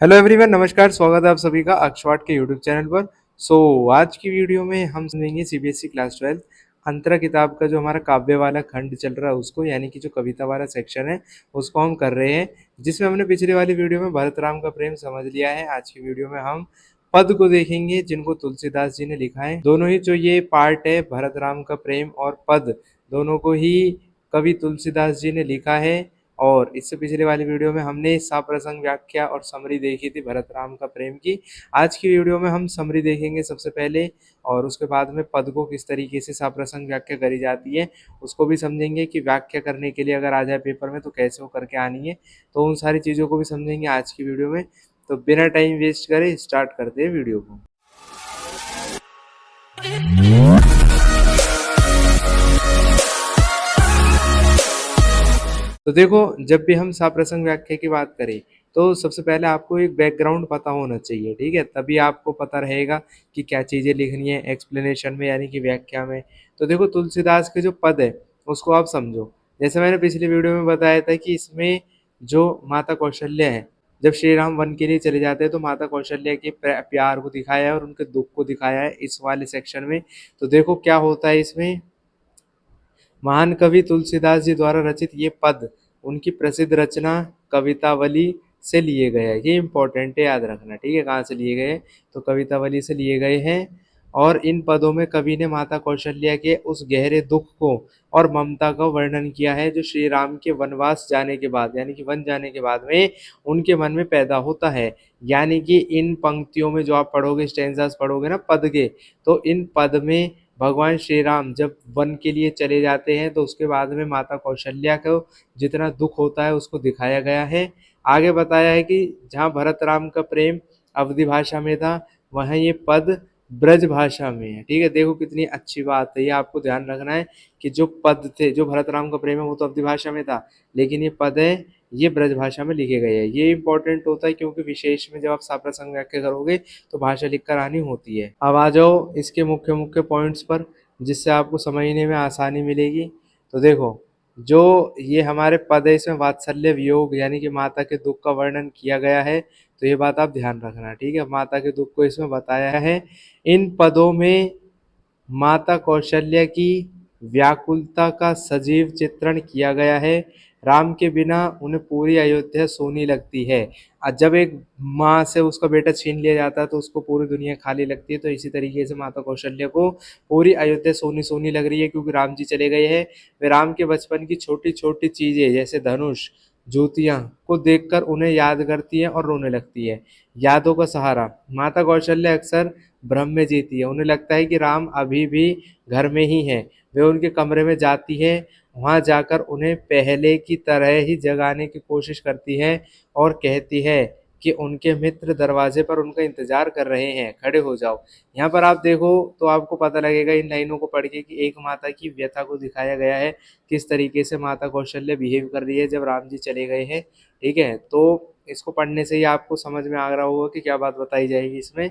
Hello everyone, नमस्कार। स्वागत है आप सभी का अक्षवाट के यूट्यूब चैनल पर। आज की वीडियो में हम सुनेंगे सीबीएसई क्लास 12 अंतरा किताब का जो हमारा काव्य वाला खंड चल रहा है उसको, यानी कि जो कविता वाला सेक्शन है उसको हम कर रहे हैं, जिसमें हमने पिछली वाली वीडियो में भरत राम का प्रेम समझ लिया है। आज की वीडियो में हम पद को देखेंगे जिनको तुलसीदास जी ने लिखा है। दोनों ही जो ये पार्ट है, भरत राम का प्रेम और पद, दोनों को ही कवि तुलसीदास जी ने लिखा है। और इससे पिछले वाली वीडियो में हमने साप्रसंग व्याख्या और समरी देखी थी भरत राम का प्रेम की। आज की वीडियो में हम समरी देखेंगे सबसे पहले, और उसके बाद में पद को किस तरीके से साप्रसंग व्याख्या करी जाती है उसको भी समझेंगे कि व्याख्या करने के लिए अगर आ जाए पेपर में तो कैसे वो करके आनी है। तो उन सारी चीज़ों को भी समझेंगे आज की वीडियो में। तो बिना टाइम वेस्ट करे स्टार्ट करते हैं वीडियो को। तो देखो, जब भी हम साप्रसंग व्याख्या की बात करें तो सबसे पहले आपको एक बैकग्राउंड पता होना चाहिए, ठीक है? तभी आपको पता रहेगा कि क्या चीज़ें लिखनी है एक्सप्लेनेशन में, यानी कि व्याख्या में। तो देखो, तुलसीदास के जो पद है उसको आप समझो। जैसे मैंने पिछली वीडियो में बताया था कि इसमें जो माता कौशल्या है, जब श्री राम वन के लिए चले जाते हैं तो माता कौशल्या के प्यार को दिखाया है और उनके दुख को दिखाया है इस वाले सेक्शन में। तो देखो क्या होता है इसमें। महान कवि तुलसीदास जी द्वारा रचित ये पद उनकी प्रसिद्ध रचना कवितावली से लिए गए हैं। ये इंपॉर्टेंट है, याद रखना, ठीक है? कहाँ से लिए गए? तो कवितावली से लिए गए हैं। और इन पदों में कवि ने माता कौशल्या के उस गहरे दुख को और ममता का वर्णन किया है जो श्री राम के वनवास जाने के बाद, यानी कि वन जाने के बाद में उनके मन में पैदा होता है। यानी कि इन पंक्तियों में जो आप पढ़ोगे, स्टेंजास पढ़ोगे ना पद के, तो इन पद में भगवान श्री राम जब वन के लिए चले जाते हैं तो उसके बाद में माता कौशल्या को जितना दुख होता है उसको दिखाया गया है। आगे बताया है कि जहाँ भरत राम का प्रेम अवधि भाषा में था, वहाँ ये पद ब्रज भाषा में है, ठीक है? देखो कितनी अच्छी बात है, ये आपको ध्यान रखना है कि जो पद थे, जो भरत राम का प्रेम है वो तो अवधि भाषा में था, लेकिन ये पद है ये ब्रज भाषा में लिखे गए हैं। ये इंपॉर्टेंट होता है क्योंकि विशेष में जब आप साप्रसंग व्याख्या करोगे तो भाषा लिख कर आनी होती है। अब आ जाओ इसके मुख्य मुख्य पॉइंट्स पर, जिससे आपको समझने में आसानी मिलेगी। तो देखो, जो ये हमारे पद है इसमें वात्सल्य वियोग यानी कि माता के दुख का वर्णन किया गया है। तो ये बात आप ध्यान रखना, ठीक है? माता के दुख को इसमें बताया है। इन पदों में माता कौशल्या की व्याकुलता का सजीव चित्रण किया गया है। राम के बिना उन्हें पूरी अयोध्या सोनी लगती है। जब एक माँ से उसका बेटा छीन लिया जाता है तो उसको पूरी दुनिया खाली लगती है। तो इसी तरीके से माता कौशल्या को पूरी अयोध्या सोनी सोनी लग रही है क्योंकि राम जी चले गए हैं। वे राम के बचपन की छोटी छोटी चीजें जैसे धनुष, जूतियां को देखकर उन्हें याद करती है और रोने लगती है। यादों का सहारा, माता कौशल्या अक्सर भ्रम में जीती है। उन्हें लगता है कि राम अभी भी घर में ही हैं। वे उनके कमरे में जाती है, वहां जाकर उन्हें पहले की तरह ही जगाने की कोशिश करती है और कहती है कि उनके मित्र दरवाजे पर उनका इंतजार कर रहे हैं, खड़े हो जाओ। यहाँ पर आप देखो तो आपको पता लगेगा इन लाइनों को पढ़ के कि एक माता की व्यथा को दिखाया गया है, किस तरीके से माता कौशल्या बिहेव कर रही है जब राम जी चले गए हैं, ठीक है? तो इसको पढ़ने से ही आपको समझ में आ रहा होगा कि क्या बात बताई जाएगी इसमें।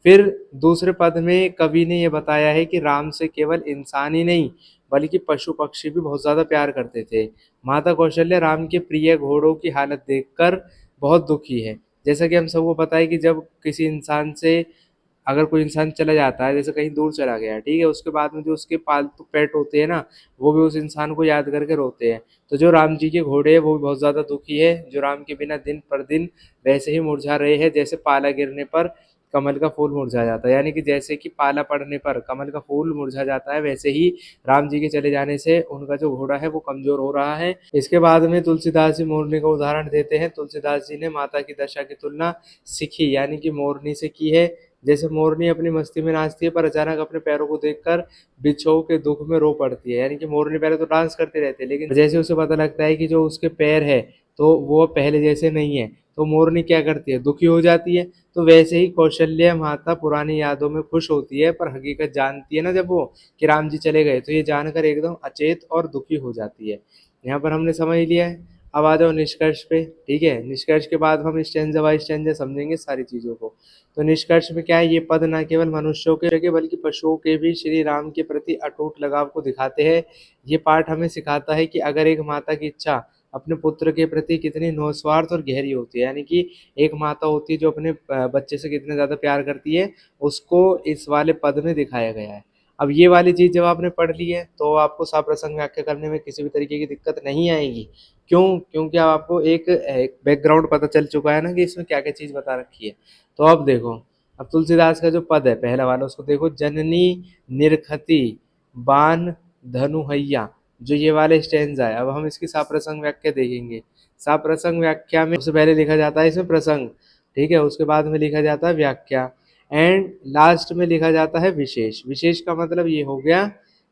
फिर दूसरे पद में कवि ने ये बताया है कि राम से केवल इंसान ही नहीं बल्कि पशु पक्षी भी बहुत ज़्यादा प्यार करते थे। माता कौशल्या राम के प्रिय घोड़ों की हालत देखकर बहुत दुखी है। जैसा कि हम सबको पता है कि जब किसी इंसान से अगर कोई इंसान चला जाता है, जैसे कहीं दूर चला गया, ठीक है, उसके बाद में जो उसके पालतू पेट होते हैं ना, वो भी उस इंसान को याद करके रोते हैं। तो जो राम जी के घोड़े हैं वो भी बहुत ज़्यादा दुखी है, जो राम के बिना दिन पर दिन वैसे ही मुरझा रहे हैं जैसे पाला गिरने पर कमल का फूल मुरझा जाता है। यानी कि जैसे कि पाला पड़ने पर कमल का फूल मुरझा जाता है, वैसे ही राम जी के चले जाने से उनका जो घोड़ा है वो कमजोर हो रहा है। इसके बाद में तुलसीदास जी मोरनी का उदाहरण देते हैं। तुलसीदास जी ने माता की दशा की तुलना सिखी यानी कि मोरनी से की है। जैसे मोरनी अपनी मस्ती में नाचती है पर अचानक अपने पैरों को देखकर बिच्छू के दुख में रो पड़ती है। यानी कि मोरनी पहले तो डांस करते रहते हैं, लेकिन जैसे उसे पता लगता है कि जो उसके पैर है तो वो पहले जैसे नहीं है, तो मोरनी क्या करती है, दुखी हो जाती है। तो वैसे ही कौशल्या माता पुरानी यादों में खुश होती है पर हकीकत जानती है ना जब वो कि राम जी चले गए, तो ये जानकर एकदम अचेत और दुखी हो जाती है। यहाँ पर हमने समझ लिया है। अब आ जाओ निष्कर्ष पे, ठीक है? निष्कर्ष के बाद हम स्टेंजा बाय स्टेंजा समझेंगे सारी चीज़ों को। तो निष्कर्ष में क्या है, ये पद न केवल मनुष्यों के बल्कि पशुओं के भी श्री राम के प्रति अटूट लगाव को दिखाते हैं। ये पाठ हमें सिखाता है कि अगर एक माता की इच्छा अपने पुत्र के प्रति कितनी निस्वार्थ और गहरी होती है। यानी कि एक माता होती है जो अपने बच्चे से कितने ज़्यादा प्यार करती है, उसको इस वाले पद में दिखाया गया है। अब ये वाली चीज़ जब आपने पढ़ ली है तो आपको सप्रसंग व्याख्या करने में किसी भी तरीके की दिक्कत नहीं आएगी। क्यों? क्योंकि अब आपको एक बैकग्राउंड पता चल चुका है ना कि इसमें क्या-क्या चीज़ बता रखी है। तो अब देखो, अब तुलसीदास का जो पद है पहला वाला उसको देखो, जननी निरखती बान धनुहैया, जो ये वाले स्टैंजा है। अब हम इसकी साप्रसंग व्याख्या देखेंगे। साप्रसंग व्याख्या में सबसे पहले लिखा जाता है इसमें प्रसंग, ठीक है, उसके बाद में लिखा जाता है व्याख्या एंड लास्ट में लिखा जाता है विशेष। विशेष का मतलब ये हो गया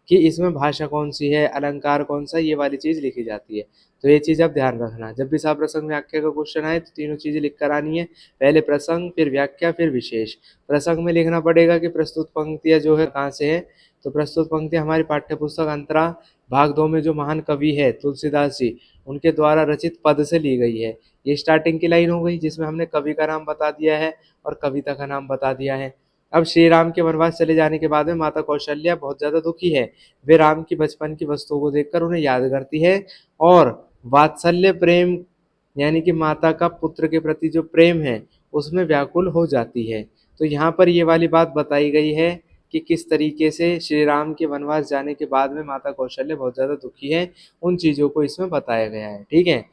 कि इसमें भाषा कौन सी है, अलंकार कौन सा, ये वाली चीज़ लिखी जाती है। तो ये चीज़ आप ध्यान रखना, जब भी साप्रसंग व्याख्या का क्वेश्चन आए तो तीनों चीज़ें लिख कर आनी है, पहले प्रसंग, फिर व्याख्या, फिर विशेष। प्रसंग में लिखना पड़ेगा कि प्रस्तुत पंक्तियाँ जो है कहाँ से है, तो प्रस्तुत पंक्तियाँ हमारी पाठ्य पुस्तक अंतरा भाग 2 में जो महान कवि है तुलसीदास जी, उनके द्वारा रचित पद से ली गई है। ये स्टार्टिंग की लाइन हो गई जिसमें हमने कवि का नाम बता दिया है और कविता का नाम बता दिया है। अब श्री राम के वनवास चले जाने के बाद में माता कौशल्या बहुत ज़्यादा दुखी है। वे राम की बचपन की वस्तुओं को देखकर उन्हें याद करती है और वात्सल्य प्रेम, यानी कि माता का पुत्र के प्रति जो प्रेम है उसमें व्याकुल हो जाती है। तो यहाँ पर ये वाली बात बताई गई है कि किस तरीके से श्री राम के वनवास जाने के बाद में माता कौशल्या बहुत ज़्यादा दुखी है, उन चीज़ों को इसमें बताया गया है। ठीक है,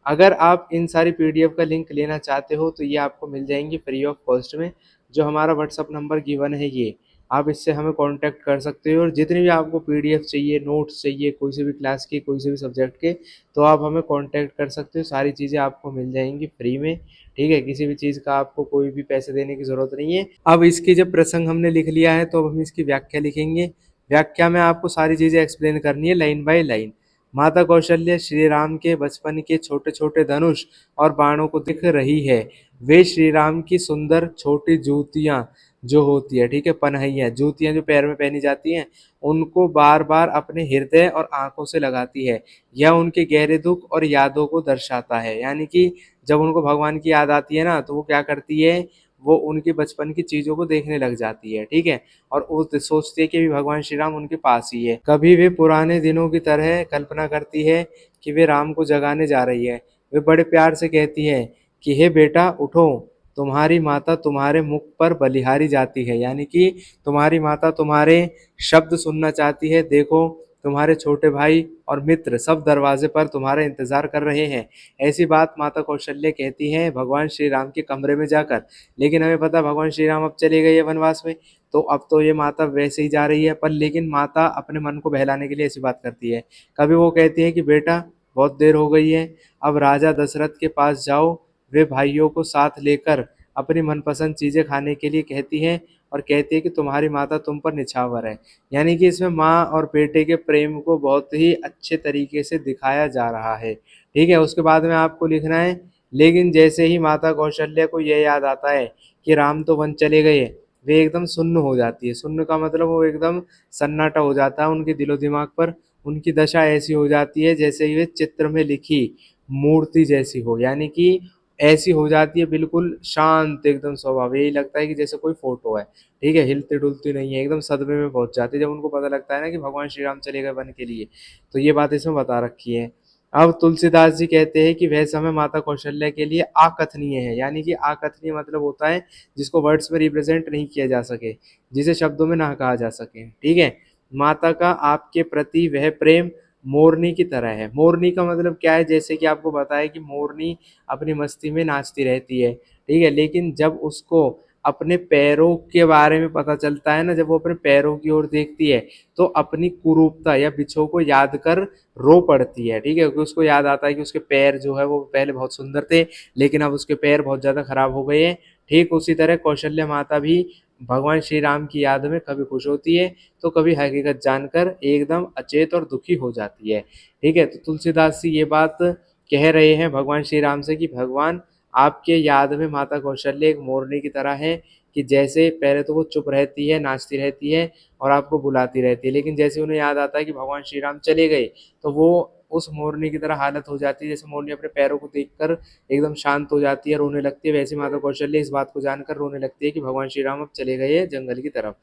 अगर आप इन सारी पीडीएफ का लिंक लेना चाहते हो तो ये आपको मिल जाएंगी फ्री ऑफ कॉस्ट में। जो हमारा व्हाट्सअप नंबर गिवन है ये, आप इससे हमें कांटेक्ट कर सकते हो और जितनी भी आपको पीडीएफ चाहिए, नोट्स चाहिए, कोई से भी क्लास की, कोई से भी सब्जेक्ट के, तो आप हमें कांटेक्ट कर सकते हो। सारी चीज़ें आपको मिल जाएंगी फ्री में। ठीक है, किसी भी चीज़ का आपको कोई भी पैसे देने की ज़रूरत नहीं है। अब इसकी जब प्रसंग हमने लिख लिया है तो अब हम इसकी व्याख्या लिखेंगे। व्याख्या में आपको सारी चीज़ें एक्सप्लेन करनी है लाइन बाय लाइन। माता कौशल्या श्री राम के बचपन के छोटे छोटे धनुष और बाणों को दिख रही है। वे श्री राम की सुंदर छोटी जूतियाँ जो होती है, ठीक है, पनहैया जूतियाँ जो पैर में पहनी जाती हैं, उनको बार बार अपने हृदय और आंखों से लगाती है। यह उनके गहरे दुख और यादों को दर्शाता है। यानी कि जब उनको भगवान की याद आती है ना तो वो क्या करती है, वो उनके बचपन की चीज़ों को देखने लग जाती है। ठीक है, और वो सोचती है कि भी भगवान श्री राम उनके पास ही है। कभी वे पुराने दिनों की तरह कल्पना करती है कि वे राम को जगाने जा रही है। वे बड़े प्यार से कहती है कि हे बेटा उठो, तुम्हारी माता तुम्हारे मुख पर बलिहारी जाती है। यानी कि तुम्हारी माता तुम्हारे शब्द सुनना चाहती है। देखो, तुम्हारे छोटे भाई और मित्र सब दरवाजे पर तुम्हारा इंतजार कर रहे हैं। ऐसी बात माता कौशल्या कहती है भगवान श्री राम के कमरे में जाकर। लेकिन हमें पता भगवान श्री राम अब चले गए हैं वनवास में, तो अब तो ये माता वैसे ही जा रही है, पर लेकिन माता अपने मन को बहलाने के लिए ऐसी बात करती है। कभी वो कहती है कि बेटा बहुत देर हो गई है, अब राजा दशरथ के पास जाओ। वे भाइयों को साथ लेकर अपनी मनपसंद चीज़ें खाने के लिए कहती हैं और कहती है कि तुम्हारी माता तुम पर निछावर है। यानी कि इसमें माँ और बेटे के प्रेम को बहुत ही अच्छे तरीके से दिखाया जा रहा है। ठीक है, उसके बाद में आपको लिखना है, लेकिन जैसे ही माता कौशल्या को यह याद आता है कि राम तो वन चले गए, वे एकदम सुन्न हो जाती है। सुन्न का मतलब वो एकदम सन्नाटा हो जाता है उनके दिलो दिमाग पर। उनकी दशा ऐसी हो जाती है जैसे ये चित्र में लिखी मूर्ति जैसी हो। यानी कि ऐसी हो जाती है बिल्कुल शांत एकदम स्वभाव, यही लगता है कि जैसे कोई फोटो है। ठीक है, हिलती डुलती नहीं है, एकदम सदमे में पहुंच जाती है जब उनको पता लगता है ना कि भगवान श्री राम चले गए वन के लिए। तो ये बात इसमें बता रखी है। अब तुलसीदास जी कहते हैं कि वह समय माता कौशल्या के लिए अकथनीय है। यानी कि अकथनीय मतलब होता है जिसको वर्ड्स में रिप्रेजेंट नहीं किया जा सके, जिसे शब्दों में ना कहा जा सके। ठीक है, माता का आपके प्रति वह प्रेम मोरनी की तरह है। मोरनी का मतलब क्या है, जैसे कि आपको बताया कि मोरनी अपनी मस्ती में नाचती रहती है। ठीक है, लेकिन जब उसको अपने पैरों के बारे में पता चलता है ना, जब वो अपने पैरों की ओर देखती है तो अपनी कुरूपता या बिछोह को याद कर रो पड़ती है। ठीक है, क्योंकि उसको याद आता है कि उसके पैर जो है वो पहले बहुत सुंदर थे, लेकिन अब उसके पैर बहुत ज़्यादा खराब हो गए हैं। ठीक उसी तरह कौशल्या माता भी भगवान श्री राम की याद में कभी खुश होती है तो कभी हकीकत जानकर एकदम अचेत और दुखी हो जाती है। ठीक है, तो तुलसीदास जी ये बात कह रहे हैं भगवान श्री राम से कि भगवान आपके याद में माता कौशल्या एक मोरनी की तरह है, कि जैसे पहले तो वो चुप रहती है, नाचती रहती है और आपको बुलाती रहती है, लेकिन जैसे उन्हें याद आता है कि भगवान श्री राम चले गए तो वो उस मोरनी की तरह हालत हो जाती है। जैसे मोरनी अपने पैरों को देखकर एकदम शांत हो जाती है, रोने लगती है, वैसे माता कौशल्या इस बात को जानकर रोने लगती है कि भगवान श्री राम अब चले गए हैं जंगल की तरफ।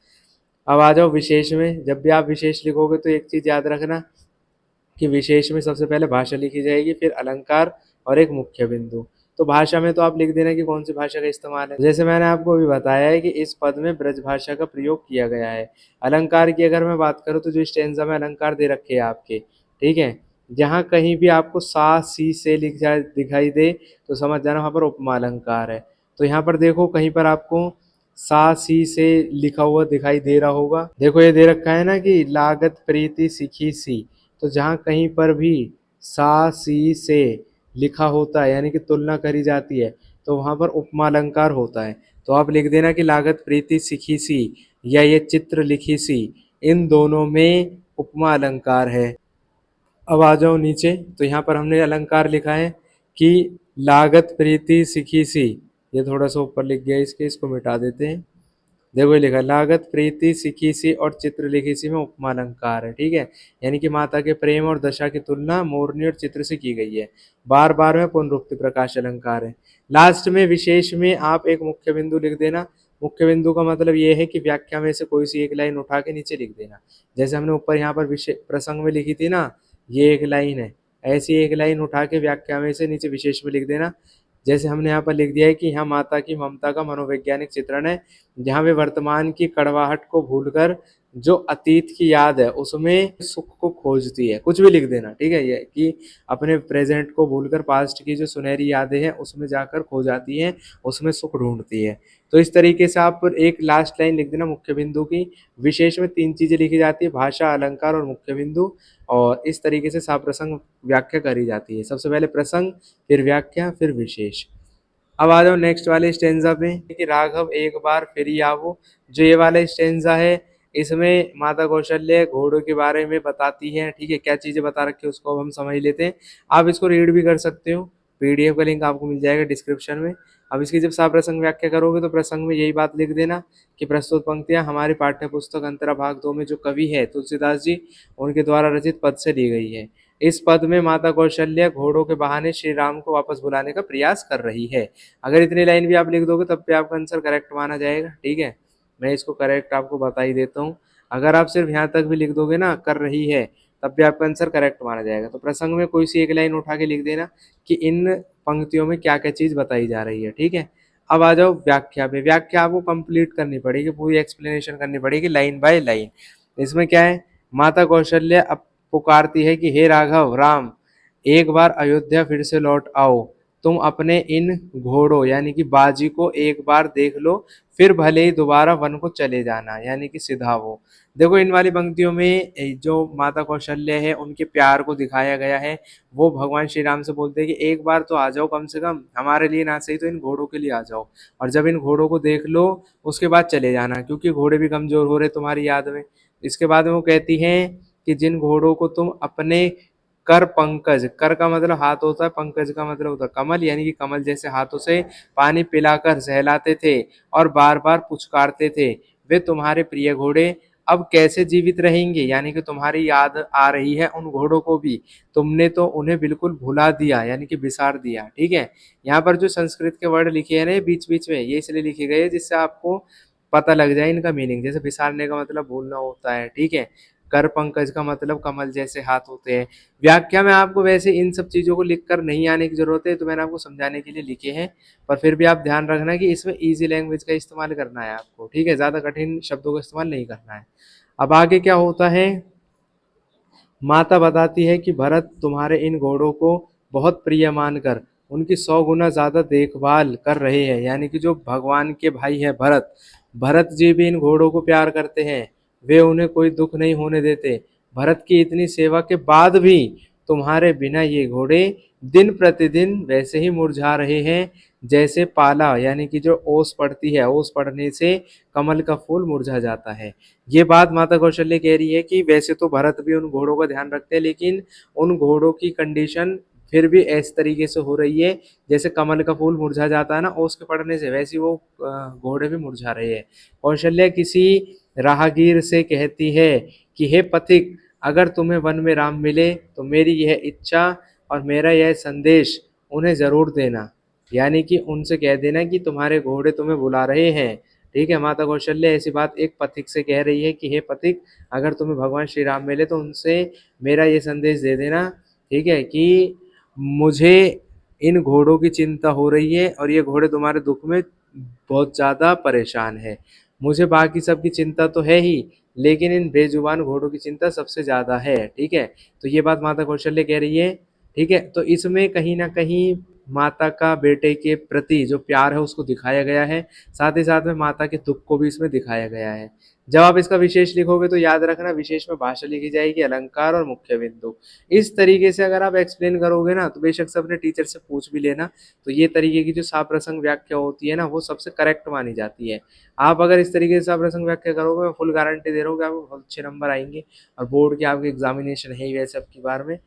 अब आ जाओ विशेष में। जब भी आप विशेष लिखोगे तो एक चीज़ याद रखना कि विशेष में सबसे पहले भाषा लिखी जाएगी, फिर अलंकार और एक मुख्य बिंदु। तो भाषा में तो आप लिख देना कि कौन सी भाषा का इस्तेमाल है। जैसे मैंने आपको अभी बताया है कि इस पद में ब्रज भाषा का प्रयोग किया गया है। अलंकार की अगर मैं बात करूँ तो जो स्टेंजा में अलंकार दे रखे हैं आपके, ठीक है, जहाँ कहीं भी आपको सा सी से दिखाई दे तो समझ जाना वहाँ पर उपमा अलंकार है। तो यहाँ पर देखो कहीं पर आपको सा सी से लिखा हुआ दिखाई दे रहा होगा। देखो ये दे रखा है ना कि लागत प्रीति सिखी सी। तो जहाँ कहीं पर भी सा सी से लिखा होता है यानी कि तुलना करी जाती है तो वहां पर उपमा अलंकार होता है। तो आप लिख देना कि लागत प्रीति सिखी सी या ये चित्र लिखी सी, इन दोनों में उपमा अलंकार है। अब आ जाओ नीचे, तो यहाँ पर हमने अलंकार लिखा है कि लागत प्रीति सिखी सी। ये थोड़ा सा ऊपर लिख गया इसके, इसको मिटा देते हैं। देखो ये लिखा है, लागत प्रीति सिखी सी और चित्र लिखी सी में उपमा अलंकार है, ठीक है। यानी कि माता के प्रेम और दशा की तुलना मोरनी और चित्र से की गई है। बार बार में पुनरुक्ति प्रकाश अलंकार है। लास्ट में विशेष में आप एक मुख्य बिंदु लिख देना। मुख्य बिंदु का मतलब ये है कि व्याख्या में से कोई सी एक लाइन उठा के नीचे लिख देना। जैसे हमने ऊपर यहाँ पर विशेष प्रसंग में लिखी थी ना, ये एक लाइन है, ऐसी एक लाइन उठा के व्याख्या में से नीचे विशेष में लिख देना। जैसे हमने यहाँ पर लिख दिया है कि यहाँ माता की ममता का मनोवैज्ञानिक चित्रण है, जहाँ वे वर्तमान की कड़वाहट को भूलकर जो अतीत की याद है उसमें सुख को खोजती है। कुछ भी लिख देना, ठीक है, ये कि अपने प्रेजेंट को भूलकर पास्ट की जो सुनहरी यादें हैं उसमें जाकर खो जाती हैं, उसमें सुख ढूंढती है। तो इस तरीके से आप एक लास्ट लाइन लिख देना मुख्य बिंदु की। विशेष में 3 चीजें लिखी जाती है, भाषा, अलंकार और मुख्य बिंदु। और इस तरीके से साप्रसंग व्याख्या करी जाती है। सबसे पहले प्रसंग, फिर व्याख्या, फिर विशेष। अब आ जाओ नेक्स्ट वाले स्टेंजा पे कि राघव एक बार फिर ही आवो। जो ये वाला स्टेंजा है इसमें माता कौशल्य घोड़ों के बारे में बताती है, ठीक है, क्या चीजें बता रखी है उसको अब हम समझ लेते हैं। आप इसको रीड भी कर सकते हो, पीडीएफ का लिंक आपको मिल जाएगा डिस्क्रिप्शन में। अब इसकी जब साफ प्रसंग व्याख्या करोगे तो प्रसंग में यही बात लिख देना कि प्रस्तुत पंक्तियां हमारी पाठ्य पुस्तक अंतरा भाग 2 में जो कवि है तुलसीदास जी, उनके द्वारा रचित पद से ली गई है। इस पद में माता कौशल्या घोड़ों के बहाने श्री राम को वापस बुलाने का प्रयास कर रही है। अगर इतनी लाइन भी आप लिख दोगे तब भी आपका आंसर करेक्ट माना जाएगा, ठीक है। मैं इसको करेक्ट आपको बता ही देता हूँ। अगर आप सिर्फ यहाँ तक भी लिख दोगे ना, कर रही है, तब भी आपका आंसर करेक्ट माना जाएगा। तो प्रसंग में कोई सी एक लाइन उठा के लिख देना कि इन पंक्तियों में क्या क्या चीज बताई जा रही है, ठीक है। अब आ जाओ व्याख्या पे। व्याख्या आपको कंप्लीट करनी पड़ेगी, पूरी एक्सप्लेनेशन करनी पड़ेगी लाइन बाय लाइन। इसमें क्या है, माता कौशल्या अब पुकारती है कि हे राघव राम, एक बार अयोध्या फिर से लौट आओ। तुम अपने इन घोड़ों यानी कि बाजी को एक बार देख लो, फिर भले ही दोबारा वन को चले जाना, यानी कि सिधावो। देखो इन वाली पंक्तियों में जो माता कौशल्य है उनके प्यार को दिखाया गया है। वो भगवान श्री राम से बोलते हैं कि एक बार तो आ जाओ, कम से कम हमारे लिए ना सही तो इन घोड़ों के लिए आ जाओ, और जब इन घोड़ों को देख लो उसके बाद चले जाना, क्योंकि घोड़े भी कमजोर हो रहे तुम्हारी याद में। इसके बाद में वो कहती हैं कि जिन घोड़ों को तुम अपने कर पंकज, कर का मतलब हाथ होता है, पंकज का मतलब होता है कमल, यानी कि कमल जैसे हाथों से पानी पिलाकर सहलाते थे और बार बार पुचकारते थे, वे तुम्हारे प्रिय घोड़े अब कैसे जीवित रहेंगे। यानी कि तुम्हारी याद आ रही है उन घोड़ों को भी, तुमने तो उन्हें बिल्कुल भुला दिया, यानी कि बिसार दिया, ठीक है। यहाँ पर जो संस्कृत के वर्ड लिखे हैं ना बीच बीच में, ये इसलिए लिखे गए जिससे आपको पता लग जाए इनका मीनिंग। जैसे बिसारने का मतलब भूलना होता है, ठीक है। कर पंकज का मतलब कमल जैसे हाथ होते हैं। व्याख्या में आपको वैसे इन सब चीज़ों को लिखकर नहीं आने की ज़रूरत है, तो मैंने आपको समझाने के लिए लिखे हैं। पर फिर भी आप ध्यान रखना कि इसमें ईजी लैंग्वेज का इस्तेमाल करना है आपको, ठीक है, ज़्यादा कठिन शब्दों का इस्तेमाल नहीं करना है। अब आगे क्या होता है, माता बताती है कि भरत तुम्हारे इन घोड़ों को बहुत प्रिय मानकर उनकी 100 गुना ज़्यादा देखभाल कर रहे हैं। यानी कि जो भगवान के भाई है भरत, भरत जी भी इन घोड़ों को प्यार करते हैं, वे उन्हें कोई दुख नहीं होने देते। भरत की इतनी सेवा के बाद भी तुम्हारे बिना ये घोड़े दिन प्रतिदिन वैसे ही मुरझा रहे हैं जैसे पाला, यानी कि जो ओस पड़ती है, ओस पड़ने से कमल का फूल मुरझा जाता है। ये बात माता कौशल्य कह रही है कि वैसे तो भरत भी उन घोड़ों का ध्यान रखते हैं, लेकिन उन घोड़ों की कंडीशन फिर भी इस तरीके से हो रही है जैसे कमल का फूल मुरझा जाता है ना ओस के पड़ने से, वैसे वो घोड़े भी मुरझा रहे हैं। कौशल्य किसी राहगीर से कहती है कि हे पथिक, अगर तुम्हें वन में राम मिले तो मेरी यह इच्छा और मेरा यह संदेश उन्हें जरूर देना। यानी कि उनसे कह देना कि तुम्हारे घोड़े तुम्हें बुला रहे हैं, ठीक है, माता कौशल्या ऐसी बात एक पथिक से कह रही है कि हे पथिक, अगर तुम्हें भगवान श्री राम मिले तो उनसे मेरा ये संदेश दे देना, ठीक है, कि मुझे इन घोड़ों की चिंता हो रही है और ये घोड़े तुम्हारे दुख में बहुत ज़्यादा परेशान है। मुझे बाकी सब की चिंता तो है ही, लेकिन इन बेजुबान घोड़ों की चिंता सबसे ज़्यादा है, ठीक है। तो ये बात माता कौशल्या कह रही है, ठीक है। तो इसमें कहीं न कहीं माता का बेटे के प्रति जो प्यार है उसको दिखाया गया है, साथ ही साथ में माता के दुःख को भी इसमें दिखाया गया है। जब आप इसका विशेष लिखोगे तो याद रखना विशेष में भाषा लिखी जाएगी, अलंकार और मुख्य बिंदु। इस तरीके से अगर आप एक्सप्लेन करोगे ना तो बेशक से अपने टीचर से पूछ भी लेना, तो ये तरीके की जो साप्रसंग व्याख्या होती है ना वो सबसे करेक्ट मानी जाती है। आप अगर इस तरीके से साप्रसंग व्याख्या करोगे, मैं फुल गारंटी दे रहा हूँ कि आपको बहुत अच्छे नंबर आएँगे, और बोर्ड के आपके एग्ज़ामिनेशन है ही वैसे अब की बार में,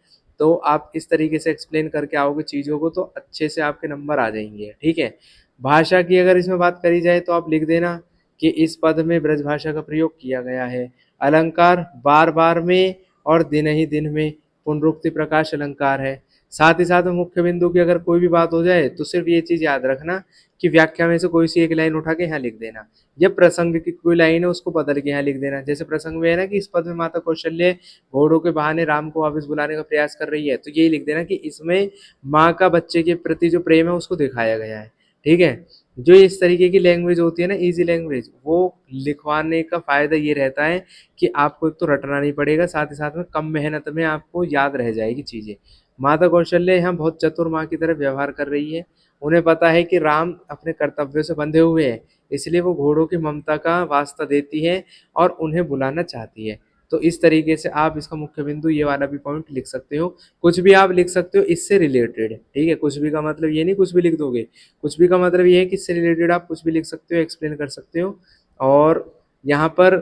तो आप इस तरीके से एक्सप्लेन करके आओगे चीज़ों को तो अच्छे से आपके नंबर आ जाएँगे, ठीक है। भाषा की अगर इसमें बात करी जाए तो आप लिख देना कि इस पद में ब्रज भाषा का प्रयोग किया गया है। अलंकार बार-बार में और दिन ही दिन में पुनरुक्ति प्रकाश अलंकार है। साथ ही साथ में मुख्य बिंदु की अगर कोई भी बात हो जाए तो सिर्फ़ ये चीज़ याद रखना कि व्याख्या में से कोई सी एक लाइन उठा के यहाँ लिख देना, या प्रसंग की कोई लाइन है उसको बदल के यहाँ लिख देना। जैसे प्रसंग में है ना कि इस पद में माता कौशल्य घोड़ों के बहाने राम को वापस बुलाने का प्रयास कर रही है, तो यही लिख देना कि इसमें माँ का बच्चे के प्रति जो प्रेम है उसको दिखाया गया है, ठीक है। जो इस तरीके की लैंग्वेज होती है ना, ईज़ी लैंग्वेज, वो लिखवाने का फ़ायदा ये रहता है कि आपको एक तो रटना नहीं पड़ेगा, साथ ही साथ में कम मेहनत में आपको याद रह जाएगी चीज़ें। माता कौशल्य यहाँ बहुत चतुर माँ की तरह व्यवहार कर रही है। उन्हें पता है कि राम अपने कर्तव्यों से बंधे हुए हैं, इसलिए वो घोड़ों की ममता का वास्ता देती है और उन्हें बुलाना चाहती है। तो इस तरीके से आप इसका मुख्य बिंदु ये वाला भी पॉइंट लिख सकते हो। कुछ भी आप लिख सकते हो इससे रिलेटेड, ठीक है? कुछ भी का मतलब ये नहीं कुछ भी लिख दोगे। कुछ भी का मतलब ये है कि इससे रिलेटेड आप कुछ भी लिख सकते हो, एक्सप्लेन कर सकते हो। और यहाँ पर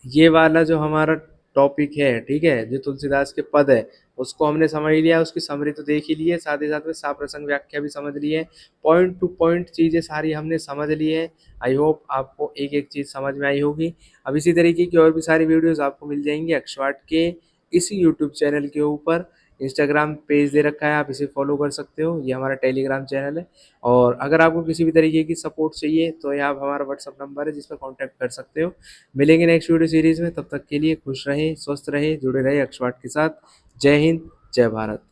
ये वाला जो हमारा टॉपिक है, ठीक है? जो तुलसीदास के पद है, उसको हमने समझ लिया, उसकी समरी तो देख ही ली है, साथ ही साथ में साप्रसंग व्याख्या भी समझ ली है। पॉइंट टू पॉइंट चीज़ें सारी हमने समझ ली है। आई होप आपको एक-एक चीज़ समझ में आई होगी। अब इसी तरीके की और भी सारी वीडियोज़ आपको मिल जाएँगी अक्षवाट के इसी यूट्यूब चैनल के ऊपर। इंस्टाग्राम पेज दे रखा है, आप इसे फॉलो कर सकते हो। ये हमारा टेलीग्राम चैनल है। और अगर आपको किसी भी तरीके की सपोर्ट चाहिए तो ये आप हमारा व्हाट्सएप नंबर है जिस पे कॉन्टैक्ट कर सकते हो। मिलेंगे नेक्स्ट वीडियो सीरीज़ में, तब तक के लिए खुश रहें, स्वस्थ रहें, जुड़े रहें अक्षवाट के साथ। जय हिंद, जय भारत।